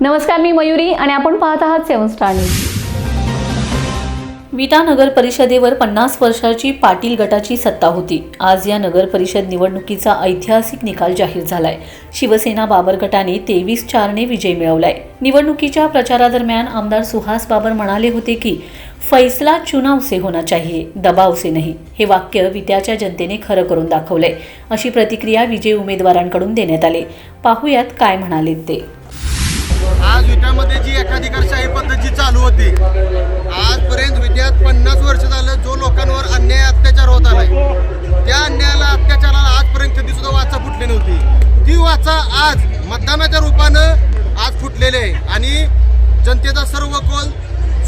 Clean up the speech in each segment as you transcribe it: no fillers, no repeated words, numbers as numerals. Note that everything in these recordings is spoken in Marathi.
नमस्कार, मी मयुरी आणि आपण पाहत आहात 7 स्टार न्यूज। विटा नगर परिषदेवर 50 वर्षाची पाटील गटाची सत्ता होती। आज या नगर परिषद निवडणुकीचा ऐतिहासिक निकाल जाहीर झालाय। शिवसेना बाबर गटाने 23-4 ने विजय मिळवलाय। निवडणुकीच्या प्रचारादरम्यान आमदार सुहास बाबर म्हणाले होते की फैसला चुनाव से होना चाहिए, दबाव से नहीं। हे वाक्य विट्याच्या जनतेने खरं करून दाखवलंय, अशी प्रतिक्रिया विजयी उमेदवारांकडून देण्यात आली। पाहूयात काय म्हणाले ते। आज विट्यामध्ये जी एकाधिकारशाही पद्धत जी चालू होती, आजपर्यंत विट्यात 50 वर्ष झालं जो लोकांवर अन्याय अत्याचार होत आलाय, त्या अन्यायाला अत्याचाराला आजपर्यंत कधी सुद्धा वाचा फुटली नव्हती। ती वाचा आज मतदानाच्या रूपानं आज फुटलेली आहे आणि जनतेचा सर्व कौल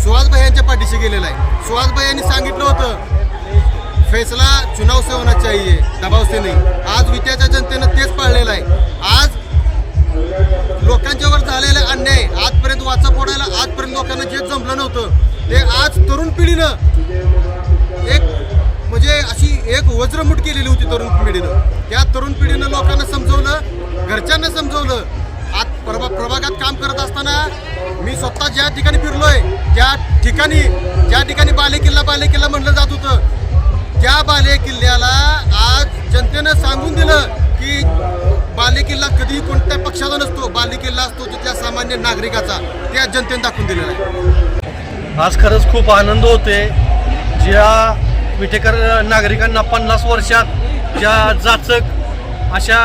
सुहासभाई यांच्या पाठीशी गेलेला आहे। सुहासभाई यांनी सांगितलं होतं फैसला चुनाव से होना चाहिए, दबाव से नहीं। आज विट्याच्या जनतेनं तेच पाळलेलं आहे। आज लोकांच्यावर झालेला अन्याय आजपर्यंत वाचा फोडायला आजपर्यंत लोकांना जे जमलं नव्हतं ते आज तरुण पिढीनं एक म्हणजे अशी एक वज्रमुठ केलेली होती तरुण पिढीनं। त्या तरुण पिढीनं लोकांना समजवलं, घरच्यांना समजवलं। आज प्रभागात काम करत असताना मी स्वतः ज्या ठिकाणी फिरलोय त्या ठिकाणी ज्या ठिकाणी बालेकिल्ला म्हणलं जात होतं, त्या बालेकिल्ल्याला आज जनतेनं सांगून दिलं की बालेकिल्ला कधी कोणत्या पक्षाचा नसतो, बालेकिल्ला असतो तिथल्या सामान्य नागरिकाचा। त्या जनतेने दाखवून दिलेला आहे। आज खरंच खूप आनंद होते। ज्या विटेकर नागरिकांना 50 वर्षात ज्या जाचक अशा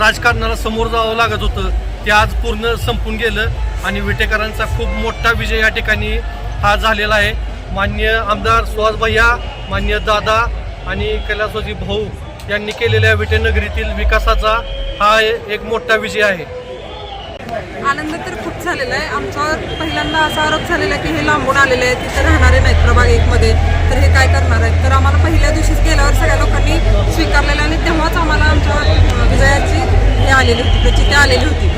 राजकारणाला समोर जावं लागत होतं ते आज पूर्ण संपून गेलं आणि विटेकरांचा खूप मोठा विजय या ठिकाणी हा झालेला आहे। माननीय आमदार सुहास भैया, माननीय दादा आणि कैलासवासी भाऊ यांनी केलेल्या विटेनगरीतील विकासाचा हा एक मोठा विजय आहे। आनंद तर खूप झालेला आहे। आमच्यावर पहिल्यांदा असा आरोप झालेला की हे लांबून आलेले आहेत, तिथे राहणारे नाहीत प्रभाग 1 मध्ये, तर हे काय करणार आहेत। तर आम्हाला पहिल्या दिवशीच गेल्यावर सगळ्या लोकांनी स्वीकारलेलं आणि तेव्हाच आम्हाला आमच्या विजयाची हे आलेली होती, प्रचिती आलेली होती।